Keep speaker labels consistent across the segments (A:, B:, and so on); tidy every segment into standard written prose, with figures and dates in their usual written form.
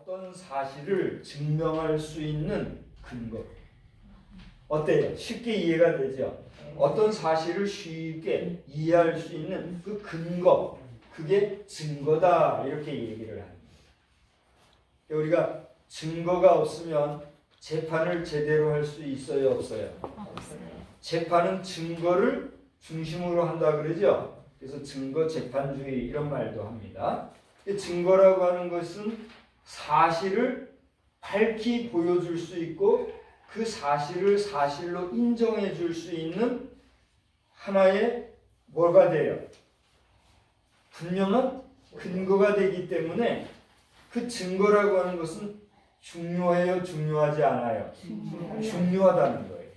A: 어떤 사실을 증명할 수 있는 근거. 어때요? 쉽게 이해가 되죠? 어떤 사실을 쉽게 이해할 수 있는 그 근거, 그게 증거다 이렇게 얘기를 합니다. 우리가 증거가 없으면 재판을 제대로 할 수 있어요, 없어요? 재판은 증거를 중심으로 한다 그러죠? 그래서 증거 재판주의 이런 말도 합니다. 증거라고 하는 것은 사실을 밝히 보여줄 수 있고 그 사실을 사실로 인정해 줄 수 있는 하나의 뭐가 돼요? 분명한 근거가 되기 때문에 그 증거라고 하는 것은 중요해요? 중요하지 않아요? 중요하다는 거예요.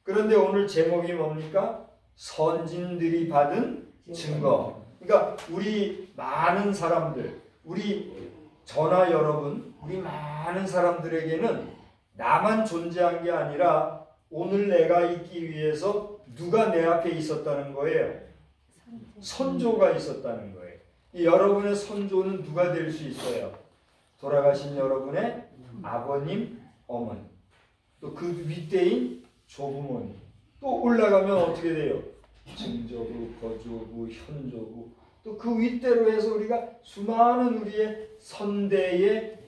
A: 그런데 오늘 제목이 뭡니까? 선진들이 받은 증거. 그러니까 우리 많은 사람들, 우리 저나 여러분, 우리 많은 사람들에게는 나만 존재한 게 아니라 오늘 내가 있기 위해서 누가 내 앞에 있었다는 거예요? 선조가 있었다는 거예요. 이 여러분의 선조는 누가 될 수 있어요? 돌아가신 여러분의 아버님, 어머니, 또 그 윗대인 조부모님, 또 올라가면 어떻게 돼요? 증조부, 거조부, 현조부, 또 그 윗대로 해서 우리가 수많은 우리의 선대의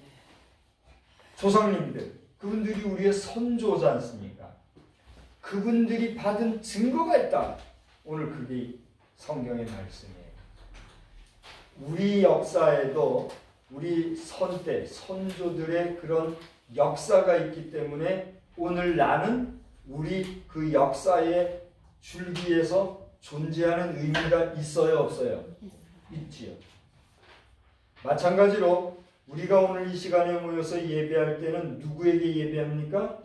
A: 조상님들, 그분들이 우리의 선조지 않습니까? 그분들이 받은 증거가 있다. 오늘 그게 성경의 말씀이에요. 우리 역사에도 우리 선대, 선조들의 그런 역사가 있기 때문에 오늘 나는 우리 그 역사의 줄기에서 존재하는 의미가 있어요, 없어요? 있지요. 마찬가지로 우리가 오늘 이 시간에 모여서 예배할 때는 누구에게 예배합니까?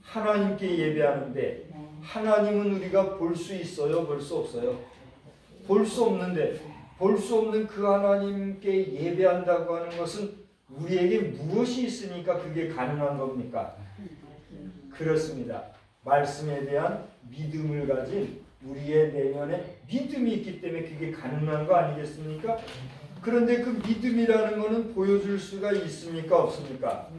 A: 하나님께 예배하는데 하나님은 우리가 볼 수 있어요, 볼 수 없어요? 볼 수 없는데 볼 수 없는 그 하나님께 예배한다고 하는 것은 우리에게 무엇이 있으니까 그게 가능한 겁니까? 그렇습니다. 말씀에 대한 믿음을 가진 우리의 내면에 믿음이 있기 때문에 그게 가능한 거 아니겠습니까? 그런데 그 믿음이라는 것은 보여줄 수가 있습니까? 없습니까?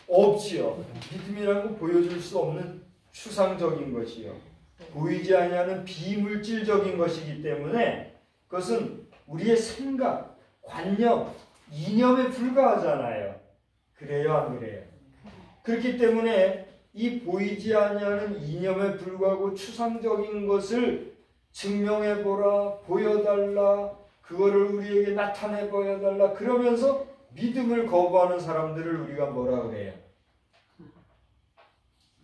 A: 없지요. 믿음이라는 건 보여줄 수 없는 추상적인 것이요. 보이지 아니하는 비물질적인 것이기 때문에 그것은 우리의 생각, 관념, 이념에 불과하잖아요. 그래요, 안 그래요? 그렇기 때문에 이 보이지 아니하는 이념에 불과하고 추상적인 것을 증명해보라, 보여달라, 그거를 우리에게 나타내 보여달라 그러면서 믿음을 거부하는 사람들을 우리가 뭐라 그래요?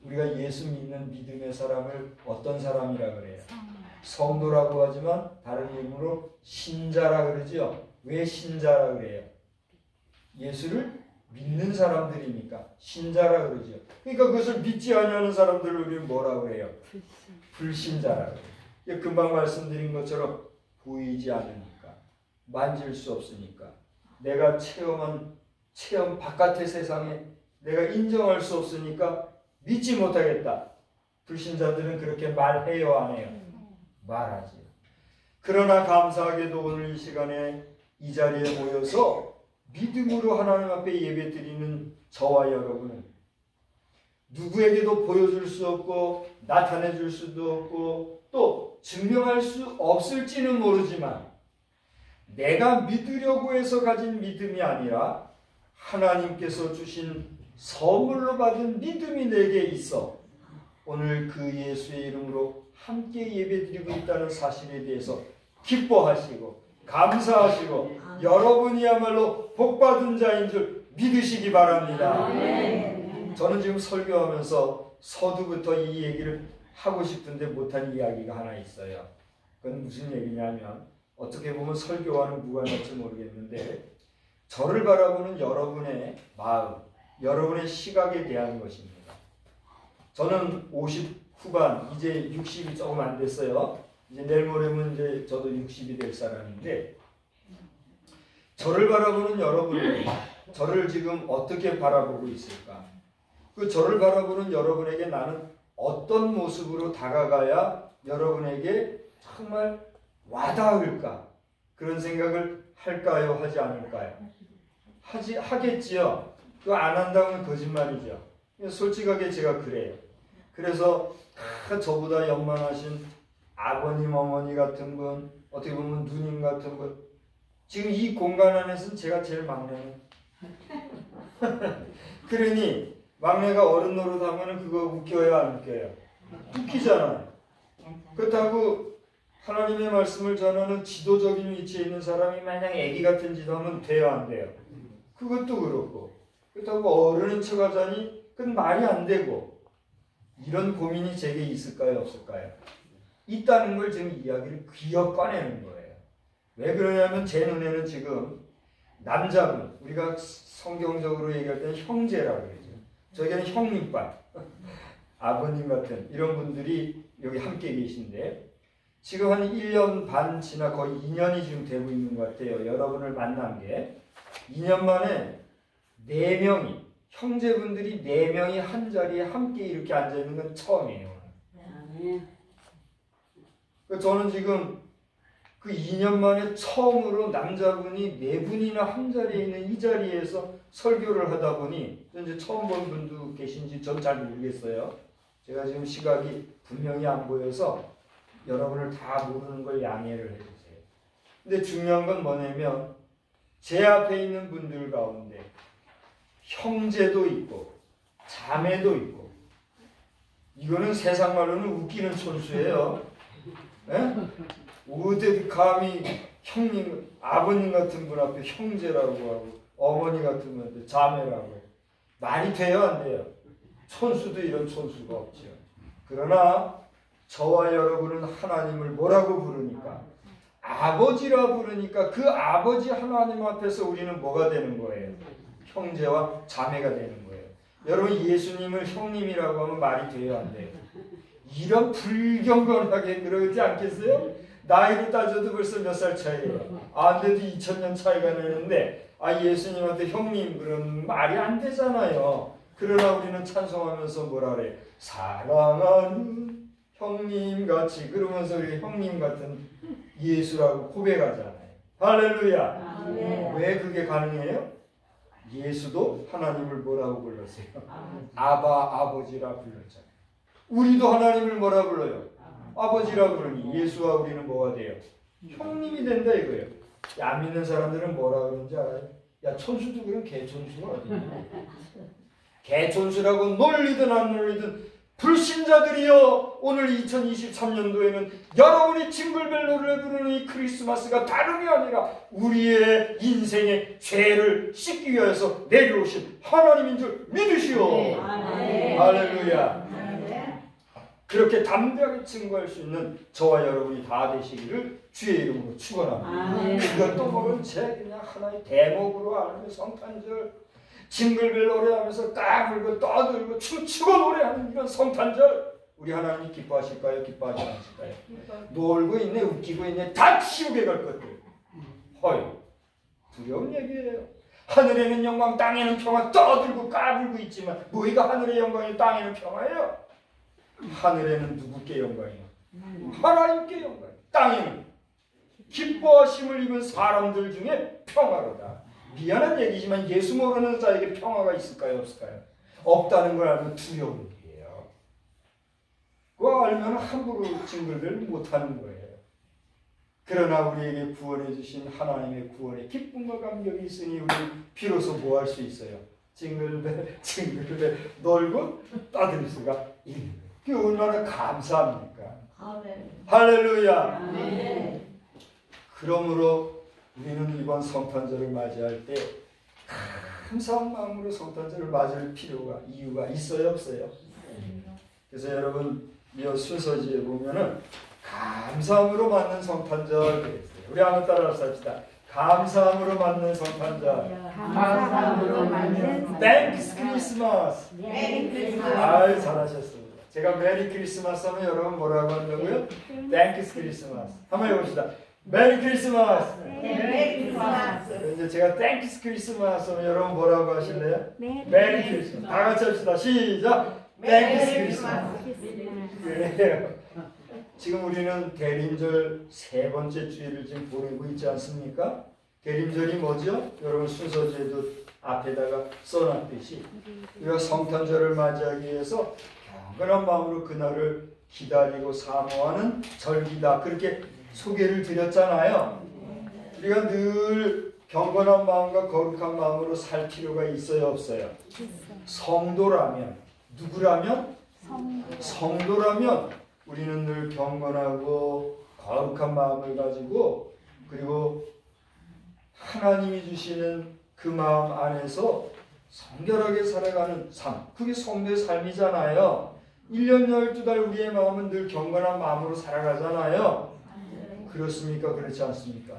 A: 우리가 예수 믿는 믿음의 사람을 어떤 사람이라 그래요? 성도라고 하지만 다른 이름으로 신자라 그러죠. 왜 신자라 그래요? 예수를 믿는 사람들이니까 신자라 그러죠. 그러니까 그것을 믿지 아니하는 사람들을 우리는 뭐라 그래요? 불신자라 그래요. 금방 말씀드린 것처럼 보이지 않으니까, 만질 수 없으니까, 내가 체험 바깥의 세상에 내가 인정할 수 없으니까 믿지 못하겠다. 불신자들은 그렇게 말해요, 안 해요? 말하지. 그러나 감사하게도 오늘 이 시간에 이 자리에 모여서 믿음으로 하나님 앞에 예배드리는 저와 여러분은 누구에게도 보여줄 수 없고 나타내 줄 수도 없고 또 증명할 수 없을지는 모르지만 내가 믿으려고 해서 가진 믿음이 아니라 하나님께서 주신 선물로 받은 믿음이 내게 있어 오늘 그 예수의 이름으로 함께 예배드리고 있다는 사실에 대해서 기뻐하시고 감사하시고 여러분이야말로 복받은 자인 줄 믿으시기 바랍니다. 저는 지금 설교하면서 서두부터 이 얘기를 하고 싶은데 못한 이야기가 하나 있어요. 그건 무슨 얘기냐면 어떻게 보면 설교와는 무관할지 모르겠는데 저를 바라보는 여러분의 마음, 여러분의 시각에 대한 것입니다. 저는 50 후반, 이제 60이 조금 안 됐어요. 이제 내일 모레면 이제 저도 60이 될 사람인데 저를 바라보는 여러분이 저를 지금 어떻게 바라보고 있을까? 그 저를 바라보는 여러분에게 나는 어떤 모습으로 다가가야 여러분에게 정말 와닿을까? 그런 생각을 할까요? 하지 않을까요? 하겠지요. 그거 안 한다면 거짓말이죠. 솔직하게 제가 그래요. 그래서 저보다 연만하신 아버님, 어머니 같은 분, 어떻게 보면 누님 같은 분, 지금 이 공간 안에서는 제가 제일 막내예요. 그러니 막내가 어른 노릇하면 그거 웃겨요, 안 웃겨요? 웃기잖아요. 그렇다고 하나님의 말씀을 전하는 지도적인 위치에 있는 사람이 마냥 애기 같은 짓 하면 돼요, 안 돼요? 그것도 그렇고. 그렇다고 어른인 척 하자니 그건 말이 안 되고. 이런 고민이 제게 있을까요, 없을까요? 있다는 걸 지금 이야기를 귀어 꺼내는 거예요. 왜 그러냐면 제 눈에는 지금 남자분, 우리가 성경적으로 얘기할 때는 형제라고 그러죠. 저에게는 형님빨, 아버님 같은 이런 분들이 여기 함께 계신데 지금 한 1년 반 지나 거의 2년이 지금 되고 있는 것 같아요. 여러분을 만난 게 2년 만에 4명이 형제분들이 4명이 한 자리에 함께 이렇게 앉아있는 건 처음이에요. 저는 지금 그 2년 만에 처음으로 남자분이 4분이나 한 자리에 있는 이 자리에서 설교를 하다 보니 이제 처음 본 분도 계신지 전 잘 모르겠어요. 제가 지금 시각이 분명히 안 보여서 여러분을 다 모르는 걸 양해를 해주세요. 근데 중요한 건 뭐냐면 제 앞에 있는 분들 가운데 형제도 있고 자매도 있고 이거는 세상 말로는 웃기는 촌수예요. 네? 어디 감히 형님, 아버님 같은 분 앞에 형제라고 하고 어머니 같은 분한테 자매라고 해요. 말이 돼요, 안 돼요? 촌수도 이런 촌수가 없죠. 그러나 저와 여러분은 하나님을 뭐라고 부르니까? 아버지라 부르니까 그 아버지 하나님 앞에서 우리는 뭐가 되는 거예요? 형제와 자매가 되는 거예요. 여러분 예수님을 형님이라고 하면 말이 돼요, 안 돼요? 이런 불경건하게 그러지 않겠어요? 나이로 따져도 벌써 몇 살 차이예요. 안 돼도 2000년 차이가 나는데 예수님한테 형님 그러면 말이 안 되잖아요. 그러나 우리는 찬송하면서 뭐라 그래요? 사랑하는 형님같이 그러면서 우리 형님 같은 예수라고 고백하잖아요. 할렐루야. 왜 그게 가능해요? 예수도 하나님을 뭐라고 불렀어요? 아바, 아버지라 불렀잖아요. 우리도 하나님을 뭐라 불러요? 아버지라 부르니 예수와 우리는 뭐가 돼요? 형님이 된다 이거예요. 안 믿는 사람들은 뭐라 그러는지 알아요? 야 촌수도 그럼 개촌수가 어디냐? 개촌수라고 놀리든 안 놀리든 불신자들이여 오늘 2023년도에는 여러분이 징글벨 노래를 부르는 이 크리스마스가 다름이 아니라 우리의 인생의 죄를 씻기 위해서 내려오신 하나님인 줄 믿으시오. 할렐루야. 그렇게 담대하게 증거할 수 있는 저와 여러분이 다 되시기를 주의 이름으로 축원합니다. 그것도 모른 채 그냥 하나의 대목으로 아는 성탄절 징글벨 노래하면서 까불고 떠들고 춤추고 노래하는 이런 성탄절 우리 하나님이 기뻐하실까요? 기뻐하지 않으실까요? 놀고 있네 웃기고 있네 다 지옥에 갈 것들 허이 두려운 얘기예요. 하늘에는 영광 땅에는 평화 떠들고 까불고 있지만 뭐가 하늘의 영광이 땅에는 평화예요? 하늘에는 누구께 영광이요? 하나님께 영광이요. 땅에는 기뻐하심을 입은 사람들 중에 평화로다. 미안한 얘기지만 예수 모르는 자에게 평화가 있을까요? 없을까요? 없다는 걸 알면 두려운 일이에요. 그거 알면 함부로 징글벨 못하는 거예요. 그러나 우리에게 구원해 주신 하나님의 구원의 기쁨과 감격이 있으니 우리는 비로소 뭐 할 수 있어요? 징글벨 징글벨 놀고 떠들 수가 있는 거예요. 그게 얼마나 감사합니까? 할렐루야. 그러므로 우리는 이번 성탄절을 맞이할 때 감사한 마음으로 성탄절을 맞을 필요가 이유가 있어요, 없어요? 그래서 여러분 이 순서지에 보면은 감사함으로 맞는 성탄절 그랬어요. 우리 한번 따라서 합시다. 감사함으로 맞는 성탄절.
B: 감사함으로 맞는
A: Thanks Christmas.
B: 메리 크리스마스.
A: 아유 잘하셨습니다. 제가 메리 크리스마스 하면 여러분 뭐라고 한다고요? Thanks Christmas. 한번 해봅시다. 메리 크리스마스.
B: 메리 크리스마스.
A: 이제 제가 Thanks Christmas 하면 여러분 뭐라고 하실래요? 메리 크리스마스. 다 같이 합시다. 시작. Thanks Christmas. 그래요. 지금 우리는 대림절 3번째 주일을 지금 보내고 있지 않습니까? 대림절이 뭐죠? 여러분 순서지에도 앞에다가 써놨듯이 우리가 성탄절을 맞이하기 위해서 경건한 마음으로 그날을 기다리고 사모하는 절기다. 그렇게 소개를 드렸잖아요. 우리가 늘 경건한 마음과 거룩한 마음으로 살 필요가 있어요, 없어요? 성도라면, 누구라면? 성도라면 우리는 늘 경건하고 거룩한 마음을 가지고, 그리고 하나님이 주시는 그 마음 안에서 성결하게 살아가는 삶, 그게 성도의 삶이잖아요. 1년 12달 우리의 마음은 늘 경건한 마음으로 살아가잖아요. 그렇습니까? 그렇지 않습니까?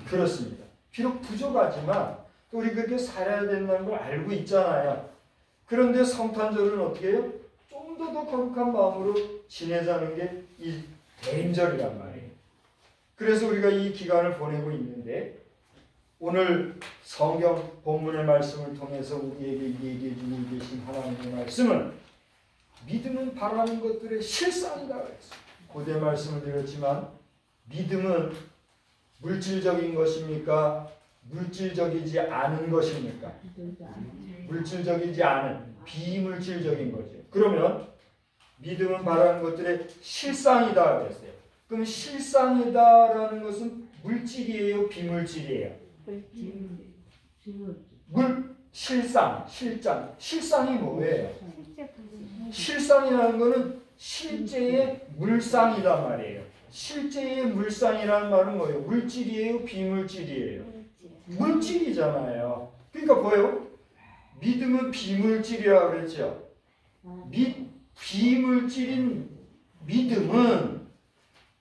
A: 그렇습니다. 비록 부족하지만 또 우리 그렇게 살아야 된다는 걸 알고 있잖아요. 그런데 성탄절은 어떻게 해요? 좀 더 거룩한 마음으로 지내자는 게 이 대임절이란 말이에요. 그래서 우리가 이 기간을 보내고 있는데, 오늘 성경 본문의 말씀을 통해서 우리에게 얘기해 주고 계신 하나님의 말씀은 믿음은 바라는 것들의 실상이다 그랬어요. 고대 말씀을 드렸지만 믿음은 물질적인 것입니까? 물질적이지 않은 것입니까? 물질적이지 않은 비물질적인 거죠. 그러면 믿음은 바라는 것들의 실상이다 그랬어요. 그럼 실상이다라는 것은 물질이에요, 비물질이에요? 실상이 뭐예요? 실상이라는 것은 실제의 물상이란 말이에요. 실제의 물상이라는 말은 뭐예요? 물질이에요, 비물질이에요? 물질이잖아요. 그러니까 뭐예요? 믿음은 비물질이라고 그랬죠. 비물질인 믿음은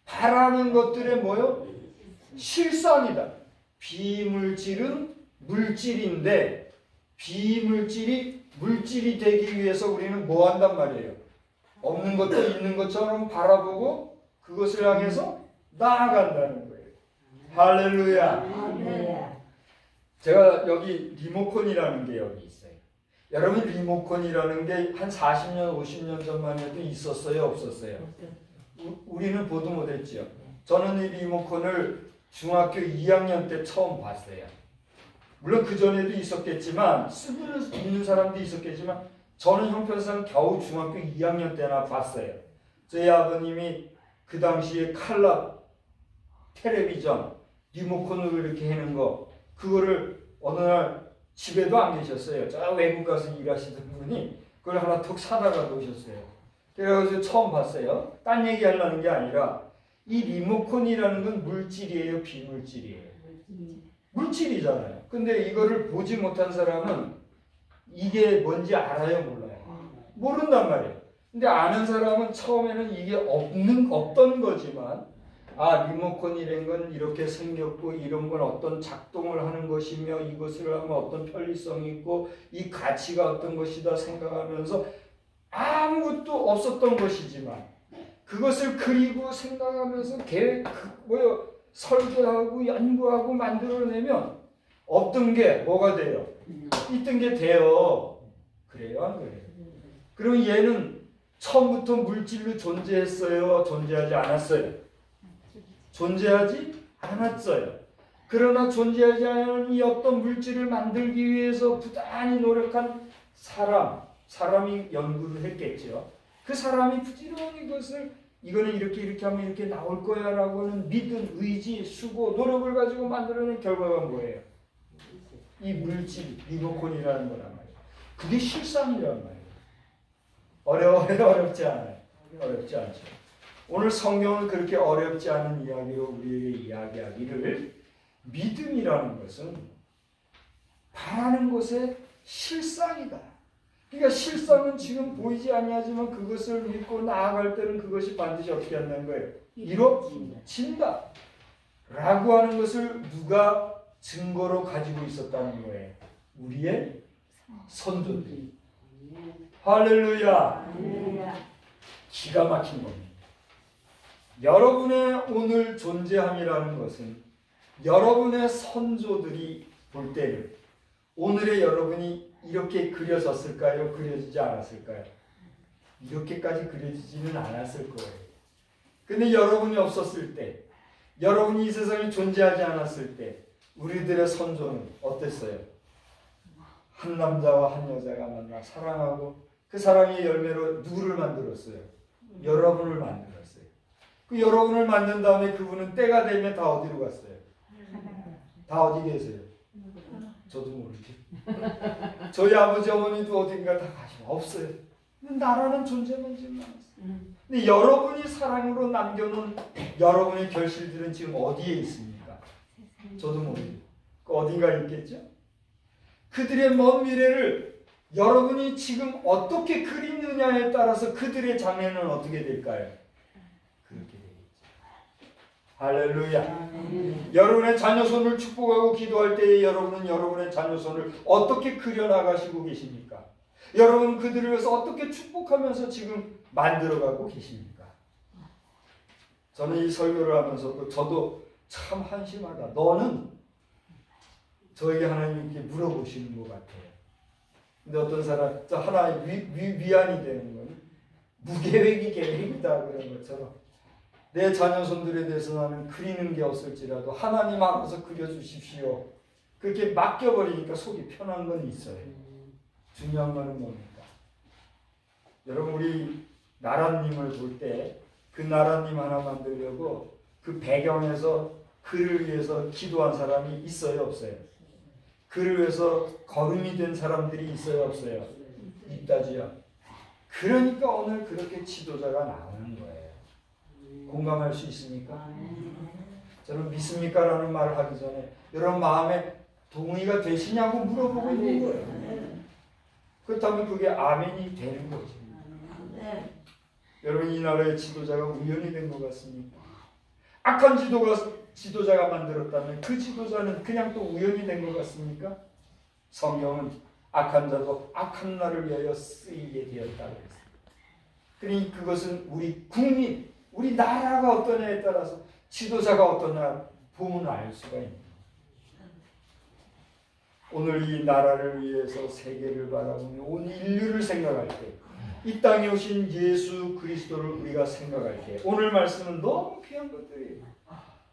A: 바라는 것들의 뭐예요? 실상이다. 비물질은 물질인데 비물질이 물질이 되기 위해서 우리는 뭐 한단 말이에요? 없는 것도 있는 것처럼 바라보고 그것을 향해서 나아간다는 거예요. 할렐루야. 제가 여기 리모컨이라는 게 여기 있어요. 여러분, 리모컨이라는 게 한 40년, 50년 전만 해도 있었어요, 없었어요? 우리는 보도 못했죠. 저는 이 리모컨을 중학교 2학년 때 처음 봤어요. 물론 그 전에도 있었겠지만, 쓰고 있는 사람도 있었겠지만, 저는 형편상 겨우 중학교 2학년 때나 봤어요. 저희 아버님이 그 당시에 칼라 텔레비전 리모컨으로 이렇게 해는 거, 그거를 어느 날 집에도 안 계셨어요. 저 외국 가서 일하시던 분이 그걸 하나 톡 사다가 놓으셨어요. 그래서 처음 봤어요. 딴 얘기 하려는 게 아니라 이 리모컨이라는 건 물질이에요, 비물질이에요? 물질이잖아요. 근데 이거를 보지 못한 사람은 이게 뭔지 알아요, 몰라요? 모른단 말이에요. 근데 아는 사람은 처음에는 이게 없던 거지만, 아, 리모컨이라는 건 이렇게 생겼고 이런 건 어떤 작동을 하는 것이며 이것을 하면 어떤 편리성이 있고 이 가치가 어떤 것이다 생각하면서 아무것도 없었던 것이지만 그것을 그리고 생각하면서 설계하고 연구하고 만들어내면 없던 게 뭐가 돼요? 있던 게 돼요. 그래요, 안 그래요? 그럼 얘는 처음부터 물질로 존재했어요? 존재하지 않았어요? 존재하지 않았어요. 그러나 존재하지 않은 이 어떤 물질을 만들기 위해서 부단히 노력한 사람이 연구를 했겠죠. 그 사람이 부지런히 그것을 이거는 이렇게 하면 이렇게 나올 거야 라고 하는 믿음, 의지, 수고, 노력을 가지고 만들어낸 결과가 뭐예요? 이 물질, 리모컨이라는 거란 말이에요. 그게 실상이란 말이에요. 어렵지 않아요. 어렵지 않죠. 오늘 성경은 그렇게 어렵지 않은 이야기로 우리에게 이야기하기를, 믿음이라는 것은 바라는 것의 실상이다. 그러니까 실상은 지금 보이지 아니하지만 그것을 믿고 나아갈 때는 그것이 반드시 어떻게 한다는 거예요? 이루어진다. 라고 하는 것을 누가 증거로 가지고 있었다는 거예요? 우리의 선조들이. 할렐루야. 기가 막힌 겁니다. 여러분의 오늘 존재함이라는 것은 여러분의 선조들이 볼 때는 오늘의 여러분이 이렇게 그려졌을까요? 그려지지 않았을까요? 이렇게까지 그려지지는 않았을 거예요. 근데 여러분이 없었을 때, 여러분이 이 세상에 존재하지 않았을 때 우리들의 선조는 어땠어요? 한 남자와 한 여자가 만나 사랑하고 그 사랑의 열매로 누구를 만들었어요? 여러분을 만들었어요. 그 여러분을 만든 다음에 그분은 때가 되면 다 어디로 갔어요? 다 어디 계세요? 저도 모르죠. 저희 아버지 어머니도 어딘가 다 가시면 없어요. 나라는 존재만 지금 남았어요. 근데 여러분이 사랑으로 남겨놓은 여러분의 결실들은 지금 어디에 있습니까? 저도 모르죠. 그 어딘가 있겠죠? 그들의 먼 미래를 여러분이 지금 어떻게 그리느냐에 따라서 그들의 장래는 어떻게 될까요? 그렇게 되겠죠. 할렐루야. 여러분의 자녀손을 축복하고 기도할 때에 여러분은 여러분의 자녀손을 어떻게 그려나가시고 계십니까? 여러분 그들을 위해서 어떻게 축복하면서 지금 만들어가고 계십니까? 저는 이 설교를 하면서 저도 참 한심하다. 너는 저에게 하나님께 물어보시는 것 같아요. 근데 어떤 사람, 저 하나의 위안이 되는 건 무계획이 계획이다 그런 것처럼 내 자녀손들에 대해서 나는 그리는 게 없을지라도 하나님 알아서 그려주십시오. 그렇게 맡겨버리니까 속이 편한 건 있어요. 중요한 거는 뭡니까? 여러분 우리 나라님을 볼 때 그 나라님 하나 만들려고 그 배경에서 그를 위해서 기도한 사람이 있어요 없어요? 그를 위해서 거름이 된 사람들이 있어요 없어요? 있다지요. 그러니까 오늘 그렇게 지도자가 나오는 거예요. 공감할 수 있습니까? 저는 믿습니까? 라는 말을 하기 전에 여러분 마음에 동의가 되시냐고 물어보고 있는 거예요. 그렇다면 그게 아멘이 되는 거죠. 여러분 이 나라의 지도자가 우연히 된 것 같습니까? 악한 지도자가 만들었다면 그 지도자는 그냥 또 우연히 된 것 같습니까? 성경은 악한 자도 악한 날을 위하여 쓰이게 되었다고 했습니다. 그러니 그것은 우리 국민, 우리 나라가 어떠냐에 따라서 지도자가 어떠냐 보면 알 수가 있는 거예요. 오늘 이 나라를 위해서 세계를 바라보며 온 인류를 생각할 때 이 땅에 오신 예수 그리스도를 우리가 생각할 때 오늘 말씀은 너무 귀한 것들이에요.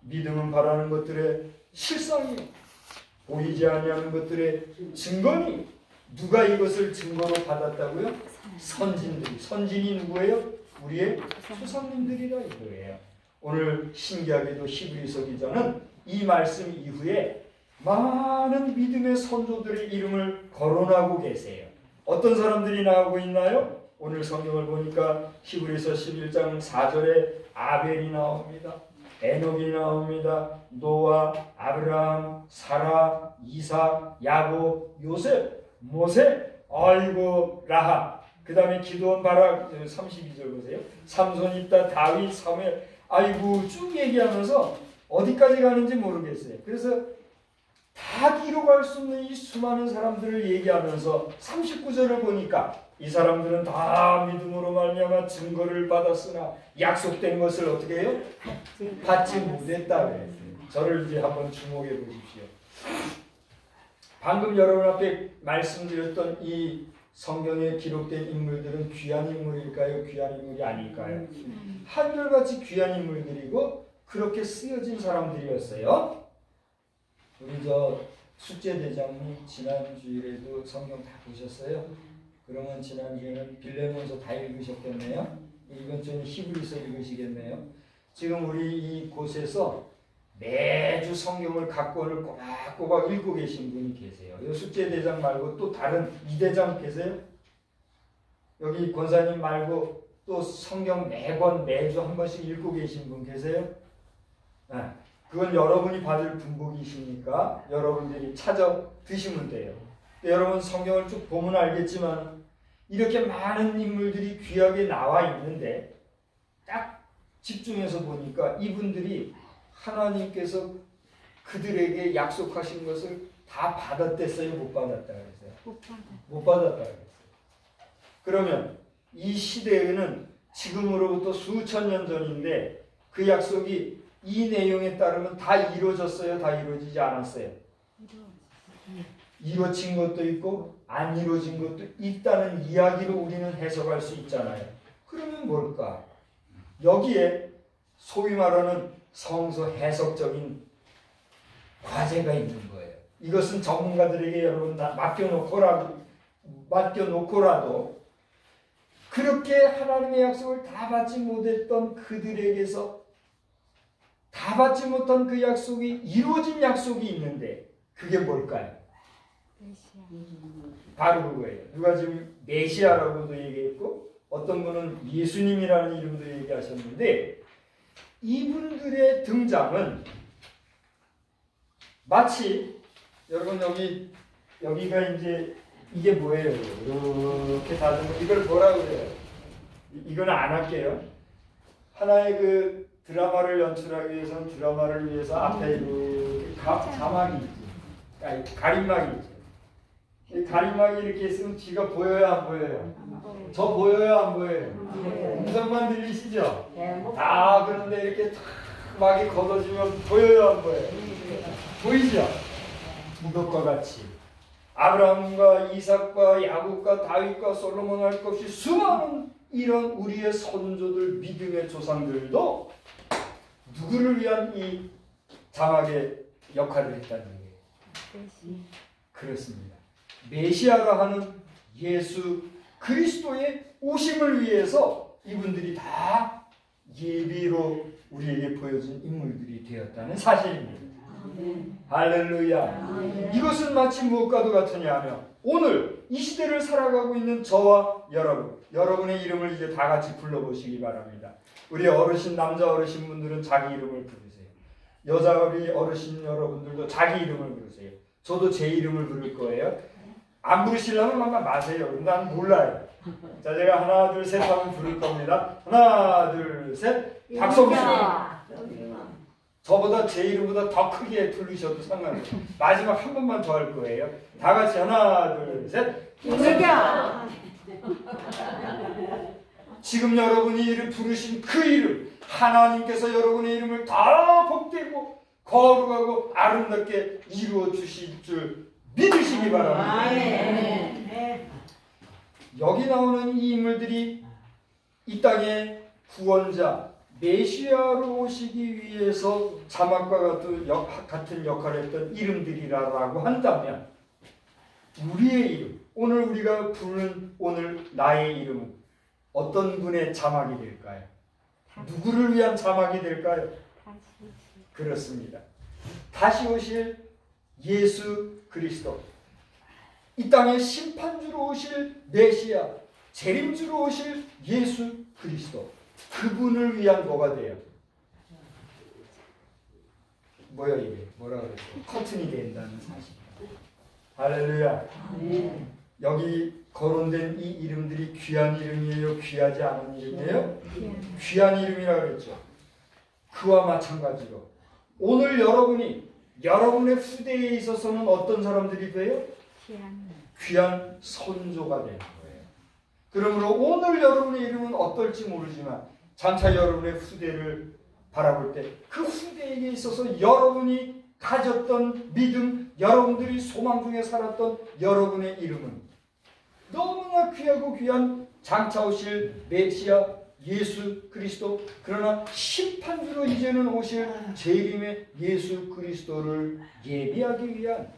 A: 믿음은 바라는 것들의 실상이에요. 보이지 아니하는 것들의 증거니 누가 이것을 증거로 받았다고요? 선진들이. 선진이 누구예요? 우리의 조상님들이라 이거예요. 오늘 신기하게도 히브리서 기자는 이 말씀 이후에 많은 믿음의 선조들의 이름을 거론하고 계세요. 어떤 사람들이 나오고 있나요? 오늘 성경을 보니까 히브리서 11장 4절에 아벨이 나옵니다. 에녹이 나옵니다. 노아, 아브라함, 사라, 이삭, 야곱, 요셉, 모세, 아이고 라합. 그 다음에 기드온, 바락, 32절 보세요. 삼손 있다, 다윗, 사무엘. 아이고 쭉 얘기하면서 어디까지 가는지 모르겠어요. 그래서 다 기록할 수 없는 이 수많은 사람들을 얘기하면서 39절을 보니까 이 사람들은 다 믿음으로 말미암아 증거를 받았으나 약속된 것을 어떻게 해요? 받지 못했다 그랬어요. 저를 이제 한번 주목해 보십시오. 방금 여러분 앞에 말씀드렸던 이 성경에 기록된 인물들은 귀한 인물일까요? 귀한 인물이 아닐까요? 한결같이 귀한 인물들이고 그렇게 쓰여진 사람들이었어요. 우리 저 숙제대장님 지난주일에도 성경 다 보셨어요? 그러면 지난주에는 빌레몬서 다 읽으셨겠네요? 이번 주는 히브리서 읽으시겠네요? 지금 우리 이곳에서 매주 성경을 각권을 꼬박꼬박 읽고 계신 분이 계세요. 이 숙제대장 말고 또 다른 이대장 계세요? 여기 권사님 말고 또 성경 매번 매주 한 번씩 읽고 계신 분 계세요? 네. 그건 여러분이 받을 분복이시니까 여러분들이 찾아 드시면 돼요. 여러분 성경을 쭉 보면 알겠지만 이렇게 많은 인물들이 귀하게 나와 있는데 딱 집중해서 보니까 이분들이 하나님께서 그들에게 약속하신 것을 다 받았댔어요? 못 받았다 그랬어요? 못 받았다 그랬어요. 그러면 이 시대에는 지금으로부터 수천 년 전인데 그 약속이 이 내용에 따르면 다 이루어졌어요? 다 이루어지지 않았어요? 이루어진 것도 있고 안 이루어진 것도 있다는 이야기로 우리는 해석할 수 있잖아요. 그러면 뭘까? 여기에 소위 말하는 성서 해석적인 과제가 있는 거예요. 이것은 전문가들에게 여러분 맡겨놓고라도 그렇게 하나님의 약속을 다 받지 못했던 그들에게서 다 받지 못한 그 약속이 이루어진 약속이 있는데 그게 뭘까요? 바로 그거예요. 누가 지금 메시아라고도 얘기했고 어떤 분은 예수님이라는 이름도 얘기하셨는데 이분들의 등장은 마치 여러분 여기가 이제 이게 뭐예요? 이렇게 다듬어 이걸 뭐라고 그래요? 이거는 안 할게요. 하나의 그 드라마를 연출하기 위해서는 드라마를 위해서 앞에 이렇게 자막이 있지. 아니, 가림막이 있죠. 이 가림막이 이렇게 있으면 뒤가 보여요, 안 보여요? 저 보여요, 안 보여요? 음성만 들리시죠? 다 그런데 이렇게 탁 막이 걷어지면 보여요, 안 보여요? 보이죠? 이것과 같이 아브라함과 이삭과 야곱과 다윗과 솔로몬 할 것 없이 수많은 이런 우리의 선조들 믿음의 조상들도 누구를 위한 이 자막의 역할을 했다는 거예요. 그렇습니다. 메시아가 하는 예수 그리스도의 오심을 위해서 이분들이 다 예비로 우리에게 보여준 인물들이 되었다는 사실입니다. 할렐루야. 이것은 마치 무엇과도 같으냐 하면 오늘 이 시대를 살아가고 있는 저와 여러분의 이름을 이제 다 같이 불러보시기 바랍니다. 우리 어르신 남자 어르신 분들은 자기 이름을 부르세요. 여자 우리 어르신 여러분들도 자기 이름을 부르세요. 저도 제 이름을 부를 거예요. 안 부르시려면 아마 마세요. 난 몰라요. 자, 제가 하나 둘 셋 하면 부를 겁니다. 하나 둘 셋. 박성수. 저보다 제 이름보다 더 크게 부르셔도 상관없어요. 마지막 한 번만 더 할 거예요. 다 같이 하나 둘 셋.
B: 김혜경.
A: 지금 여러분이 부르신 그 이름 하나님께서 여러분의 이름을 다 복되고 거룩하고 아름답게 이루어 주실 줄 믿으시기 바랍니다. 여기 나오는 이 인물들이 이 땅의 구원자 메시아로 오시기 위해서 자막과 같은 역할을 했던 이름들이라고 한다면 우리의 이름, 오늘 우리가 부르는 오늘 나의 이름은 어떤 분의 자막이 될까요? 누구를 위한 자막이 될까요? 그렇습니다. 다시 오실 예수 그리스도, 이 땅의 심판주로 오실 메시아, 재림주로 오실 예수 그리스도, 그분을 위한 뭐가 돼요? 뭐야 이게? 뭐라 그랬어? 커튼이 된다는 사실. 할렐루야. 여기 거론된 이 이름들이 귀한 이름이에요? 귀하지 않은 이름이에요? 귀한 이름이라고 그랬죠. 그와 마찬가지로 오늘 여러분의 후대에 있어서는 어떤 사람들이 돼요? 귀한 선조가 되는 거예요. 그러므로 오늘 여러분의 이름은 어떨지 모르지만 장차 여러분의 후대를 바라볼 때 그 후대에게 있어서 여러분이 가졌던 믿음, 여러분들이 소망 중에 살았던 여러분의 이름은 너무나 귀하고 귀한 장차 오실 메시아 예수 그리스도, 그러나 심판주로 이제는 오실 재림의 예수 그리스도를 예비하기 위한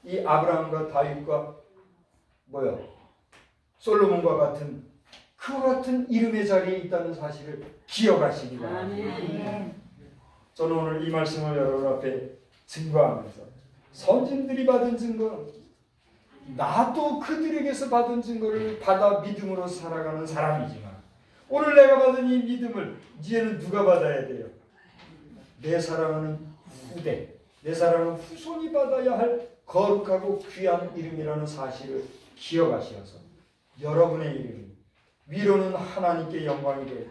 A: 이 아브라함과 다윗과 솔로몬과 같은 그와 같은 이름의 자리에 있다는 사실을 기억하시기 바랍니다. 저는 오늘 이 말씀을 여러분 앞에 증거하면서 선진들이 받은 증거, 나도 그들에게서 받은 증거를 받아 믿음으로 살아가는 사람이지만 오늘 내가 받은 이 믿음을 이제는 누가 받아야 돼요? 내 사랑하는 후대, 내 사랑하는 후손이 받아야 할 거룩하고 귀한 이름이라는 사실을 기억하셔서 여러분의 이름이 위로는 하나님께 영광이 되고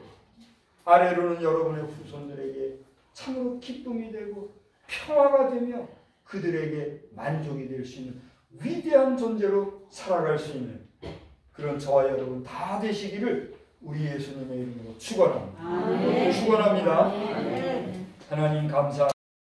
A: 아래로는 여러분의 후손들에게 참으로 기쁨이 되고 평화가 되며 그들에게 만족이 될 수 있는 위대한 존재로 살아갈 수 있는 그런 저와 여러분 다 되시기를 우리 예수님의 이름으로 축원합니다. 축원합니다. 하나님 감사합니다.